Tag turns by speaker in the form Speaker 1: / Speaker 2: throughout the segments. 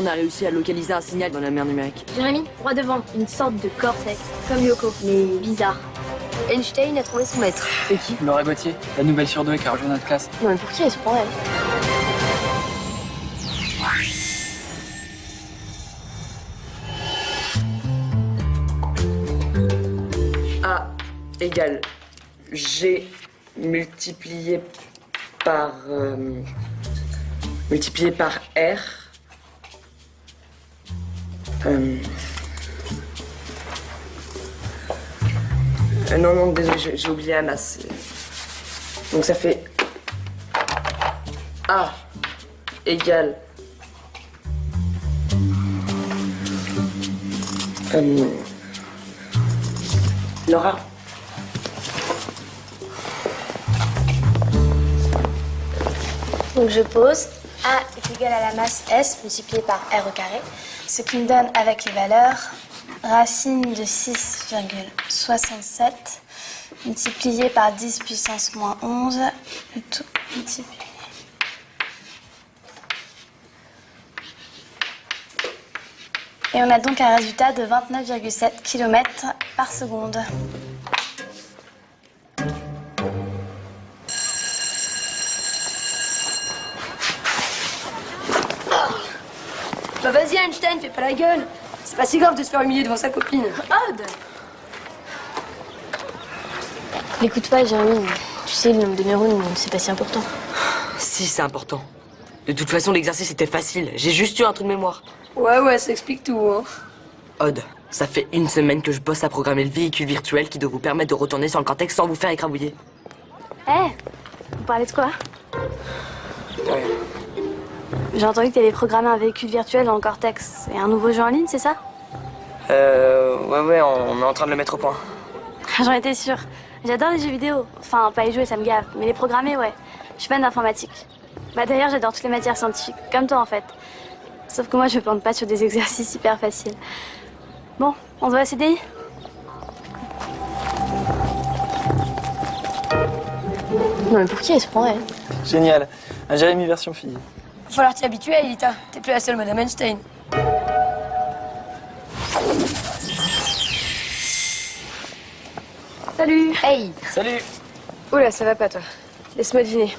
Speaker 1: On a réussi à localiser un signal dans la mer numérique.
Speaker 2: Jérémy, droit devant, une sorte de cortex, comme Yoko, mais bizarre. Einstein a trouvé son maître.
Speaker 1: C'est qui?
Speaker 3: Laura Gauthier, la nouvelle surdouée qui a rejoint notre classe.
Speaker 2: Non mais pour qui elle se prend elle?
Speaker 1: A égale G multiplié par R. Non, désolé, j'ai oublié la masse. Donc ça fait A égale Laura.
Speaker 2: Donc je pose. A est égal à la masse S multipliée par R au carré, ce qui me donne avec les valeurs racine de 6,67 multiplié par 10 puissance moins 11, le tout multiplié. Et on a donc un résultat de 29,7 km par seconde.
Speaker 4: Bah vas-y Einstein, fais pas la gueule. C'est pas si grave de se faire humilier devant sa copine.
Speaker 2: Odd. N'écoute pas, Jérémy. Tu sais, le nombre de neurones, c'est pas si important.
Speaker 1: Si, c'est important. De toute façon, l'exercice était facile. J'ai juste eu un trou de mémoire.
Speaker 4: Ouais, ça explique tout, hein.
Speaker 1: Odd, ça fait une semaine que je bosse à programmer le véhicule virtuel qui doit vous permettre de retourner sur le cortex sans vous faire écrabouiller.
Speaker 2: Vous parlez de quoi?
Speaker 1: Ouais.
Speaker 2: J'ai entendu que t'allais programmer un véhicule virtuel dans le cortex. C'est un nouveau jeu en ligne, c'est ça?
Speaker 1: Ouais, on est en train de le mettre au point.
Speaker 2: J'en étais sûre. J'adore les jeux vidéo. Enfin, pas les jouer, ça me gave. Mais les programmer, ouais. Je suis fan d'informatique. Bah d'ailleurs, j'adore toutes les matières scientifiques. Comme toi, en fait. Sauf que moi, je me plante pas sur des exercices hyper faciles. Bon, on se voit à CDI? Non mais pour qui elle se prend, elle?
Speaker 3: Génial. Un Jérémy version fille.
Speaker 4: Va falloir t'y habituer, Elita. T'es plus la seule Madame Einstein. Salut.
Speaker 2: Hey!
Speaker 3: Salut.
Speaker 4: Oula, ça va pas, toi. Laisse-moi deviner.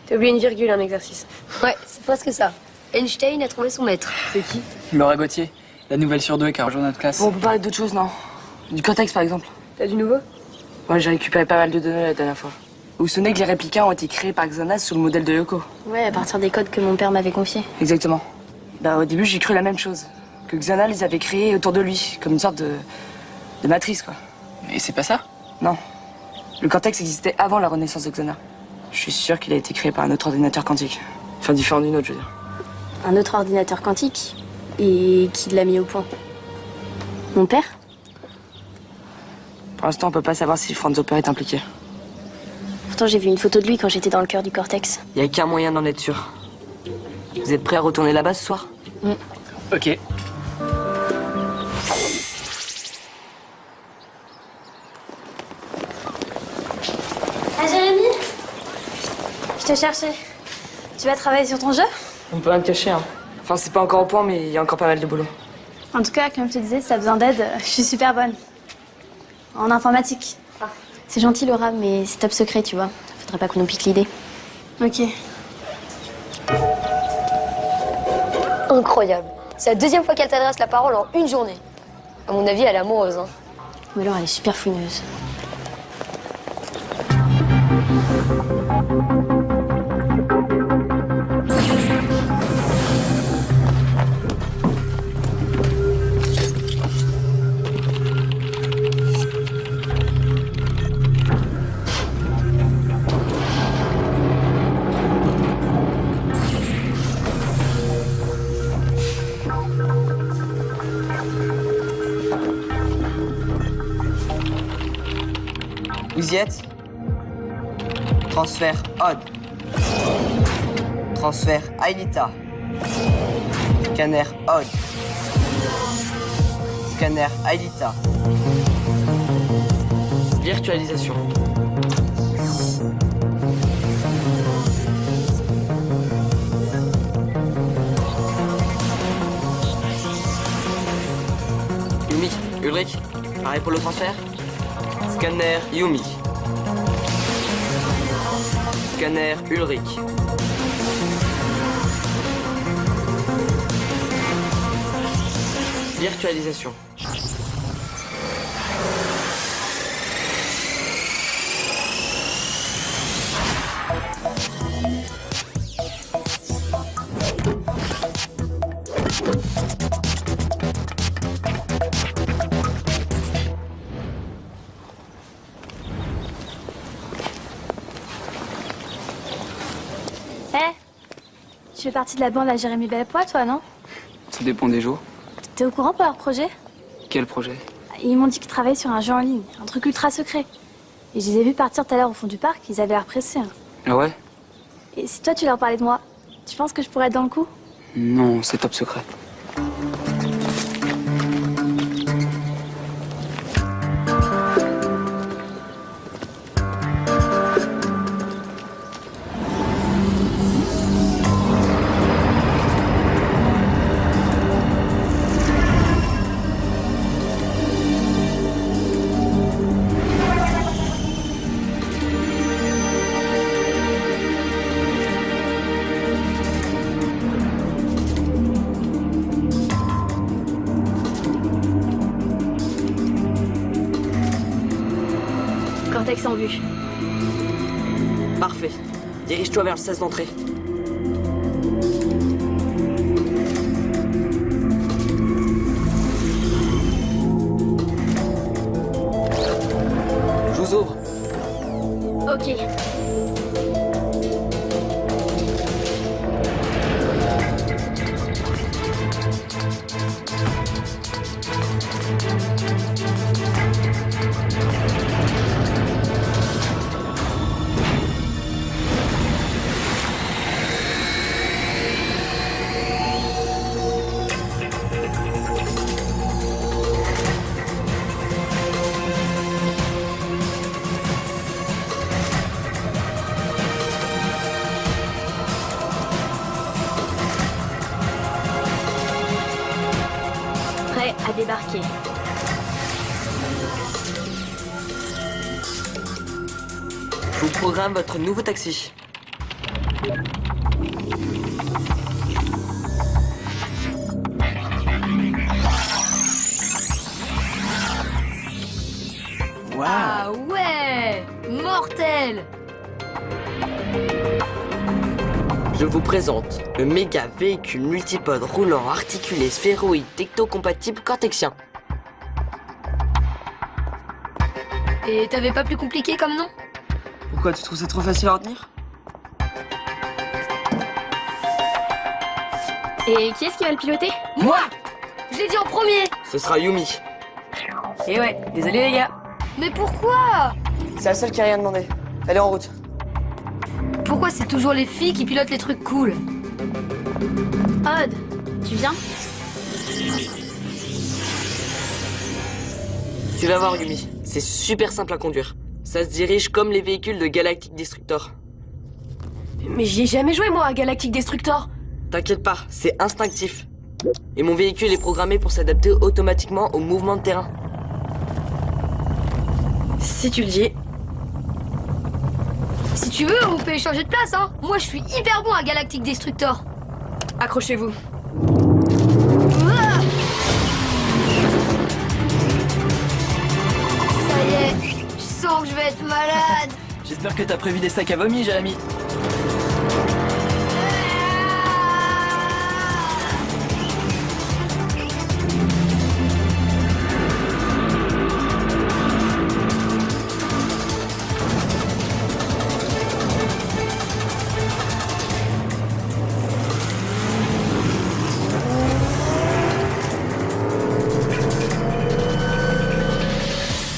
Speaker 4: T'as oublié une virgule, un exercice.
Speaker 2: Ouais, c'est presque ça. Einstein a trouvé son maître.
Speaker 1: C'est qui?
Speaker 3: Laura Gauthier, la nouvelle surdouée qui a rejoint notre classe.
Speaker 1: Bon, on peut parler d'autre chose, non? Du cortex, par exemple.
Speaker 4: T'as du nouveau?
Speaker 1: Ouais, j'ai récupéré pas mal de données la dernière fois. Vous vous souvenez que les répliquants ont été créés par Xanas sous le modèle de Yoko?
Speaker 2: Ouais, à partir des codes que mon père m'avait confiés.
Speaker 1: Exactement. Bah, au début, j'ai cru la même chose. Que Xana les avait créés autour de lui, comme une sorte de matrice, quoi.
Speaker 3: Mais c'est pas ça?
Speaker 1: Non. Le cortex existait avant la renaissance de Xana. Je suis sûr qu'il a été créé par un autre ordinateur quantique. Enfin, différent d'une autre, je veux dire.
Speaker 2: Un autre ordinateur quantique? Et qui l'a mis au point? Mon père?
Speaker 1: Pour l'instant, on peut pas savoir si Franz Hopper est impliqué.
Speaker 2: Pourtant, j'ai vu une photo de lui quand j'étais dans le cœur du cortex.
Speaker 1: Il y a qu'un moyen d'en être sûr. Vous êtes prêts à retourner là-bas ce soir?
Speaker 3: Ok.
Speaker 2: Ah, Jérémy? Je te cherchais. Tu vas travailler sur ton jeu?
Speaker 1: On peut rien te cacher, hein. Enfin, c'est pas encore au point, mais il y a encore pas mal de boulot.
Speaker 2: En tout cas, comme je te disais, si t'as besoin d'aide, je suis super bonne. En informatique. C'est gentil, Laura, mais c'est top secret, tu vois. Faudrait pas qu'on nous pique l'idée. Ok.
Speaker 4: Incroyable. C'est la deuxième fois qu'elle t'adresse la parole en une journée. À mon avis, elle est amoureuse, hein.
Speaker 2: Ou alors elle est super fouineuse.
Speaker 1: Vous y êtes? Transfert Odd. Transfert Aelita. Scanner Odd. Scanner Aelita. Virtualisation. Ulrich, pareil pour le transfert. Scanner Yumi. Scanner Ulrich. Virtualisation.
Speaker 2: Eh, tu fais partie de la bande à Jérémy Bellepoix, toi, non?
Speaker 3: Ça dépend des jours.
Speaker 2: T'es au courant pour leur projet?
Speaker 3: Quel projet?
Speaker 2: Ils m'ont dit qu'ils travaillaient sur un jeu en ligne, un truc ultra secret. Et je les ai vus partir tout à l'heure au fond du parc, ils avaient l'air pressés. Hein.
Speaker 3: Ah ouais?
Speaker 2: Et si toi tu leur parlais de moi, tu penses que je pourrais être dans le coup?
Speaker 3: Non, c'est top secret.
Speaker 2: Cortex en vue.
Speaker 1: Parfait. Dirige-toi vers le 16 d'entrée. Je vous ouvre.
Speaker 2: Ok. Prêt à débarquer.
Speaker 1: Je vous programme votre nouveau taxi.
Speaker 3: Waouh!
Speaker 4: Ah ouais, mortel.
Speaker 1: Je vous présente le méga véhicule multipode roulant articulé sphéroïde techno-compatible cortexien.
Speaker 4: Et t'avais pas plus compliqué comme nom?
Speaker 1: Pourquoi tu trouves ça trop facile à retenir?
Speaker 2: Et qui est-ce qui va le piloter?
Speaker 4: Moi. Je l'ai dit en premier.
Speaker 1: Ce sera Yumi.
Speaker 5: Et ouais, désolé les gars.
Speaker 4: Mais pourquoi?
Speaker 1: C'est la seule qui a rien demandé. Elle est en route.
Speaker 4: Pourquoi c'est toujours les filles qui pilotent les trucs cool?
Speaker 2: Odd, tu viens?
Speaker 1: Tu vas voir Yumi, c'est super simple à conduire. Ça se dirige comme les véhicules de Galactic Destructor.
Speaker 5: Mais j'y ai jamais joué moi à Galactic Destructor.
Speaker 1: T'inquiète pas, c'est instinctif. Et mon véhicule est programmé pour s'adapter automatiquement au mouvement de terrain.
Speaker 5: Si tu le dis.
Speaker 4: Si tu veux, on peut échanger de place, hein. Moi, je suis hyper bon à Galactic Destructor.
Speaker 5: Accrochez-vous.
Speaker 4: Ouah. Ça y est, je sens que je vais être malade.
Speaker 3: J'espère que t'as prévu des sacs à vomi, Jérémy.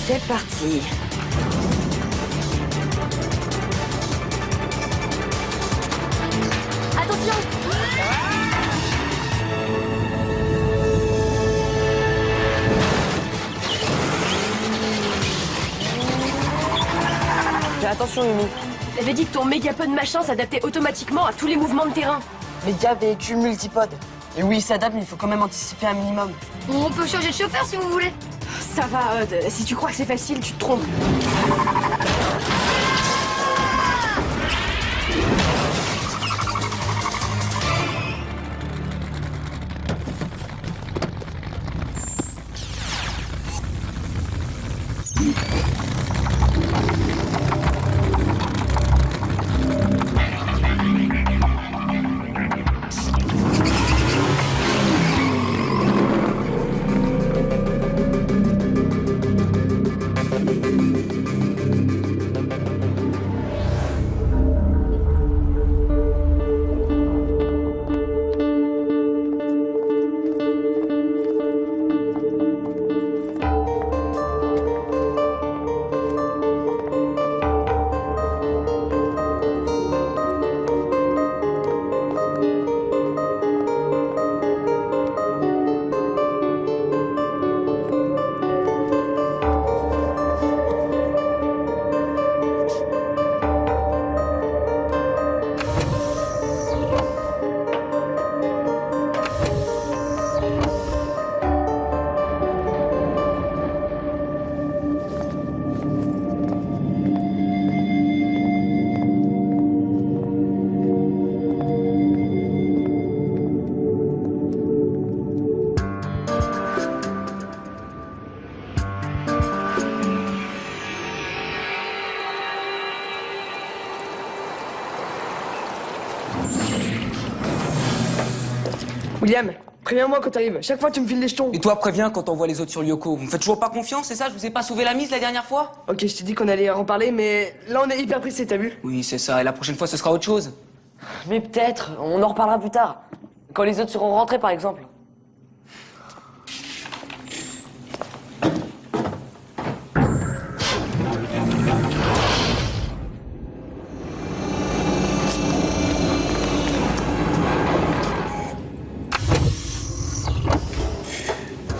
Speaker 5: C'est parti.
Speaker 2: Attention!
Speaker 1: Fais attention Yumi.
Speaker 5: T'avais dit que ton mégapod machin s'adaptait automatiquement à tous les mouvements de terrain.
Speaker 1: Méga véhicule multipode. Et oui, il s'adapte, mais il faut quand même anticiper un minimum.
Speaker 4: On peut changer de chauffeur si vous voulez.
Speaker 5: Ça va, si tu crois que c'est facile, tu te trompes.
Speaker 1: William, préviens-moi quand t'arrives. Chaque fois, tu me files les jetons.
Speaker 3: Et toi, préviens quand on voit les autres sur Lyoko. Vous me faites toujours pas confiance, c'est ça? Je vous ai pas sauvé la mise la dernière fois?
Speaker 1: Ok, je t'ai dit qu'on allait en parler, mais là, on est hyper pressés, t'as vu?
Speaker 3: Oui, c'est ça. Et la prochaine fois, ce sera autre chose.
Speaker 1: Mais peut-être, on en reparlera plus tard. Quand les autres seront rentrés, par exemple.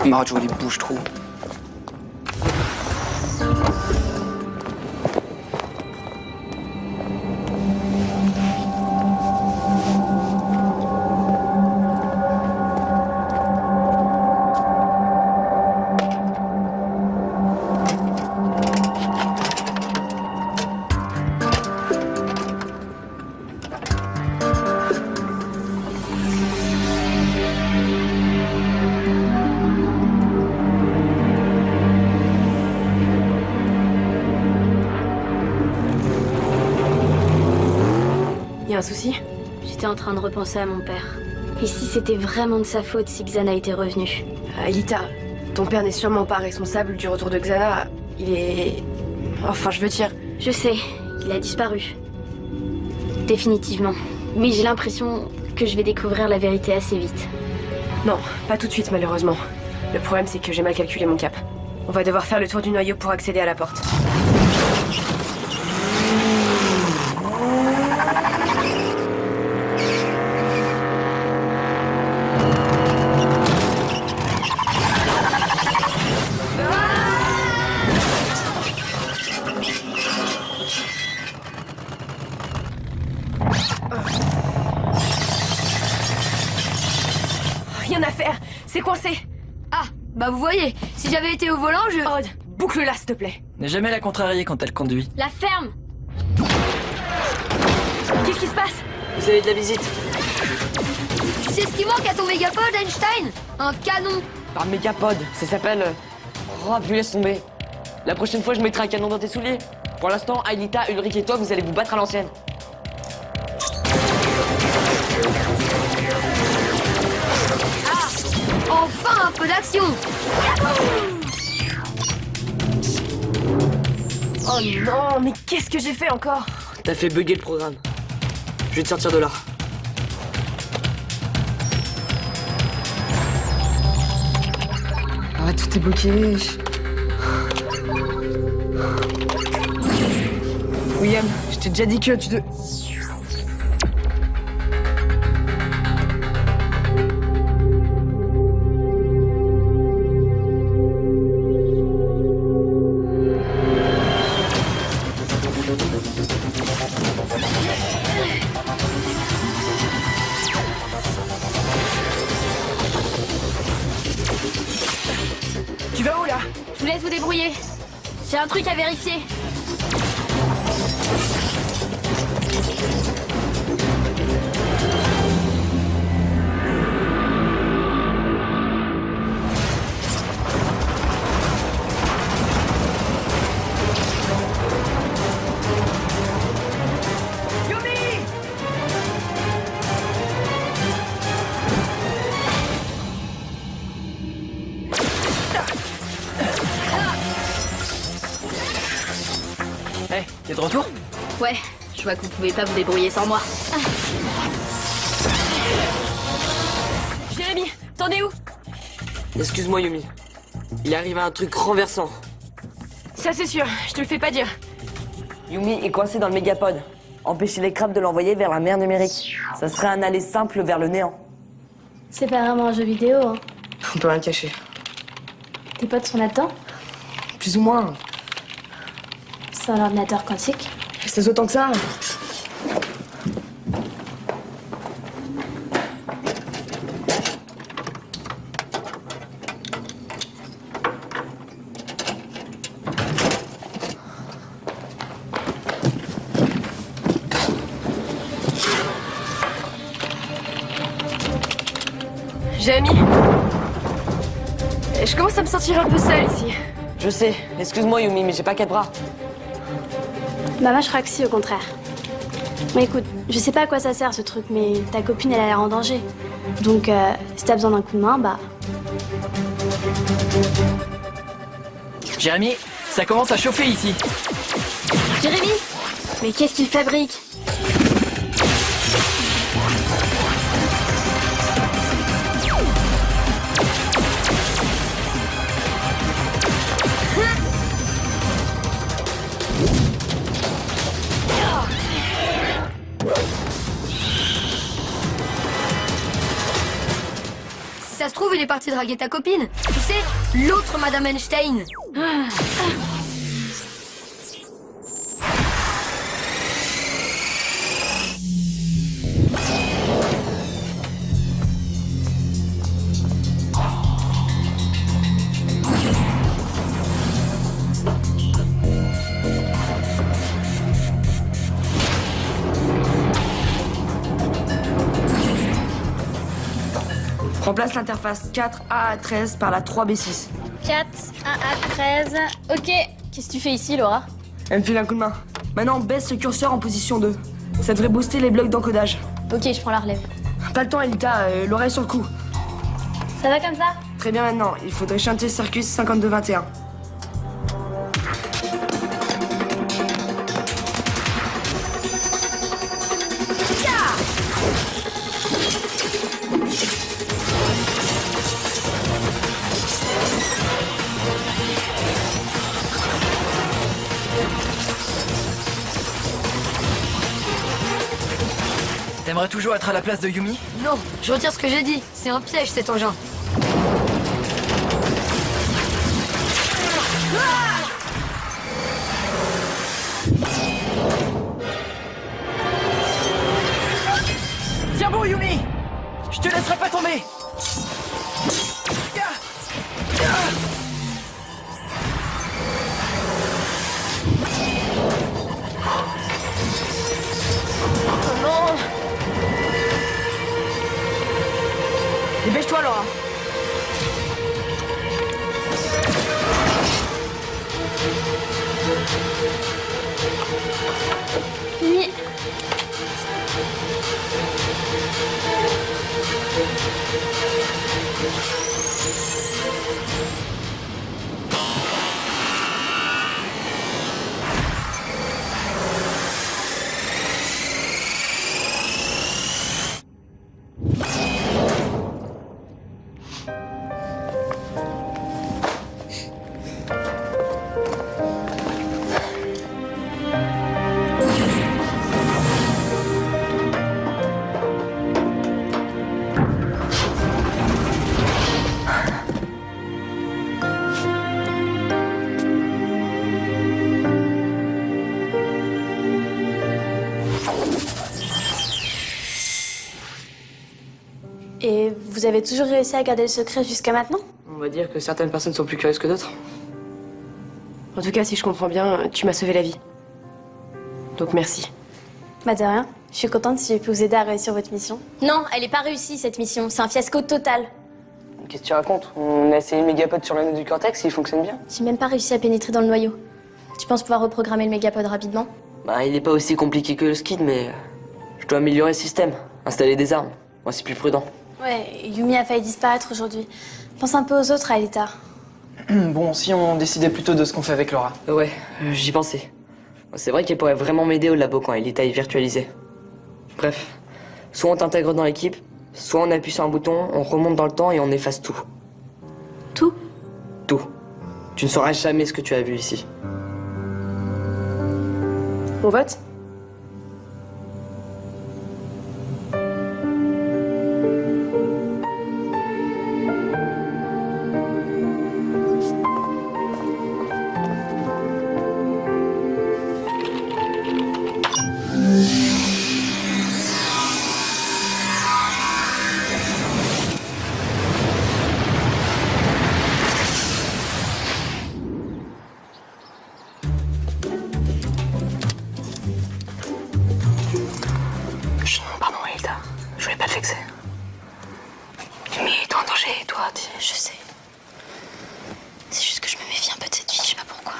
Speaker 3: Marjo, il bouge trop.
Speaker 5: Y a un souci?
Speaker 2: J'étais en train de repenser à mon père. Et si c'était vraiment de sa faute si Xana était revenue?
Speaker 5: Aelita, ton père n'est sûrement pas responsable du retour de Xana. Il est... Enfin, je veux dire...
Speaker 2: Je sais, il a disparu. Définitivement. Mais j'ai l'impression que je vais découvrir la vérité assez vite.
Speaker 5: Non, pas tout de suite, malheureusement. Le problème, c'est que j'ai mal calculé mon cap. On va devoir faire le tour du noyau pour accéder à la porte. Rien à faire, c'est coincé.
Speaker 4: Ah, bah vous voyez, si j'avais été au volant, je...
Speaker 5: Odd, boucle-la, s'il te plaît.
Speaker 3: N'ai jamais la contrarier quand elle conduit.
Speaker 2: La ferme!
Speaker 5: Qu'est-ce qui se passe?
Speaker 1: Vous avez de la visite.
Speaker 4: Tu sais ce qui manque à ton mégapode, Einstein? Un canon.
Speaker 1: Par Mégapod, ça s'appelle... Oh, puis laisse tomber. La prochaine fois, je mettrai un canon dans tes souliers. Pour l'instant, Aelita, Ulrich et toi, vous allez vous battre à l'ancienne.
Speaker 4: Enfin un peu d'action.
Speaker 5: Oh non, mais qu'est-ce que j'ai fait encore?
Speaker 1: T'as fait bugger le programme. Je vais te sortir de là. Ah, tout est bloqué. William, je t'ai déjà dit que tu te...
Speaker 5: Tu vas où, là?
Speaker 2: vous laisse vous débrouiller. J'ai un truc à vérifier.
Speaker 3: Hey, t'es de retour?
Speaker 2: Ouais, je vois que vous pouvez pas vous débrouiller sans moi.
Speaker 5: Jérémy, t'en es où?
Speaker 1: Excuse-moi, Yumi. Il arrive un truc renversant.
Speaker 5: Ça c'est sûr, je te le fais pas dire.
Speaker 1: Yumi est coincé dans le mégapode. Empêcher les crabes de l'envoyer vers la mer numérique. Ça serait un aller simple vers le néant.
Speaker 2: C'est pas vraiment un jeu vidéo, hein.
Speaker 1: On peut rien cacher.
Speaker 2: Tes potes sont là-dedans?
Speaker 1: Plus ou moins.
Speaker 2: C'est un ordinateur quantique.
Speaker 1: C'est autant que ça.
Speaker 5: Jérémy, je commence à me sentir un peu seule ici.
Speaker 1: Je sais. Excuse-moi, Yumi, mais j'ai pas quatre bras.
Speaker 2: Bah moi je crois que si, au contraire. Mais écoute, je sais pas à quoi ça sert ce truc, mais ta copine elle a l'air en danger. Donc si t'as besoin d'un coup de main, bah...
Speaker 3: Jérémy, ça commence à chauffer ici.
Speaker 2: Jérémy? Mais qu'est-ce qu'il fabrique?
Speaker 4: Si ça se trouve, il est parti draguer ta copine. Tu sais, l'autre Madame Einstein.
Speaker 1: Remplace l'interface 4A13 par la 3B6.
Speaker 2: 4, 1 à 13. Ok. Qu'est-ce que tu fais ici, Laura?
Speaker 1: Elle me file un coup de main. Maintenant, baisse le curseur en position 2. Ça devrait booster les blocs d'encodage.
Speaker 2: Ok, je prends la relève.
Speaker 1: Pas le temps, Elita, l'oreille sur le coup.
Speaker 2: Ça va comme ça?
Speaker 1: Très bien maintenant, il faudrait chanter Circus 5221.
Speaker 3: T'aimerais toujours être à la place de Yumi?
Speaker 4: Non, je retire ce que j'ai dit. C'est un piège cet engin.
Speaker 3: Tiens bon, Yumi! Je te laisserai pas tomber!
Speaker 1: Dépêche-toi, Laura.
Speaker 2: Oui. Et vous avez toujours réussi à garder le secret jusqu'à maintenant?
Speaker 1: On va dire que certaines personnes sont plus curieuses que d'autres.
Speaker 5: En tout cas, si je comprends bien, tu m'as sauvé la vie. Donc merci.
Speaker 2: Bah de rien. Je suis contente si j'ai pu vous aider à réussir votre mission.
Speaker 6: Non, elle est pas réussie cette mission. C'est un fiasco total.
Speaker 1: Qu'est-ce que tu racontes? On a essayé le mégapode sur l'anneau du cortex et il fonctionne bien.
Speaker 6: J'ai même pas réussi à pénétrer dans le noyau. Tu penses pouvoir reprogrammer le mégapode rapidement?
Speaker 1: Bah, il est pas aussi compliqué que le skid, mais je dois améliorer le système, installer des armes. Moi, c'est plus prudent.
Speaker 2: Ouais, Yumi a failli disparaître aujourd'hui. Pense un peu aux autres, Aelita.
Speaker 3: Bon, si on décidait plutôt de ce qu'on fait avec Laura.
Speaker 1: Ouais, j'y pensais. C'est vrai qu'elle pourrait vraiment m'aider au labo quand Elita est virtualisée. Bref, soit on t'intègre dans l'équipe, soit on appuie sur un bouton, on remonte dans le temps et on efface tout.
Speaker 2: Tout?
Speaker 1: Tout. Tu ne sauras jamais ce que tu as vu ici.
Speaker 5: On vote?
Speaker 1: Pardon, Elita. Je voulais pas te vexer. Mais toi en danger, toi,
Speaker 6: Je sais. C'est juste que je me méfie un peu de cette fille, je sais pas pourquoi.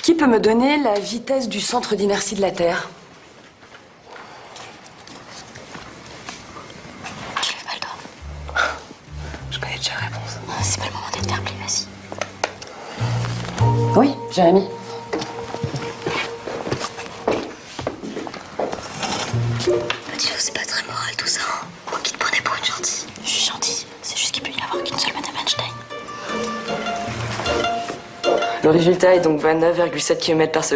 Speaker 5: Qui peut me donner la vitesse du centre d'inertie de la Terre?
Speaker 6: Je lève pas le doigt.
Speaker 1: Je connais déjà la réponse.
Speaker 6: C'est pas le moment d'être fair play, vas-y.
Speaker 5: Oui, Jérémy.
Speaker 6: Dis-le, c'est pas très moral tout ça. Moi qui te prenais pour une gentille. Je suis gentille, c'est juste qu'il peut y avoir qu'une seule Madame Einstein.
Speaker 1: Le résultat est donc 29,7 km/s.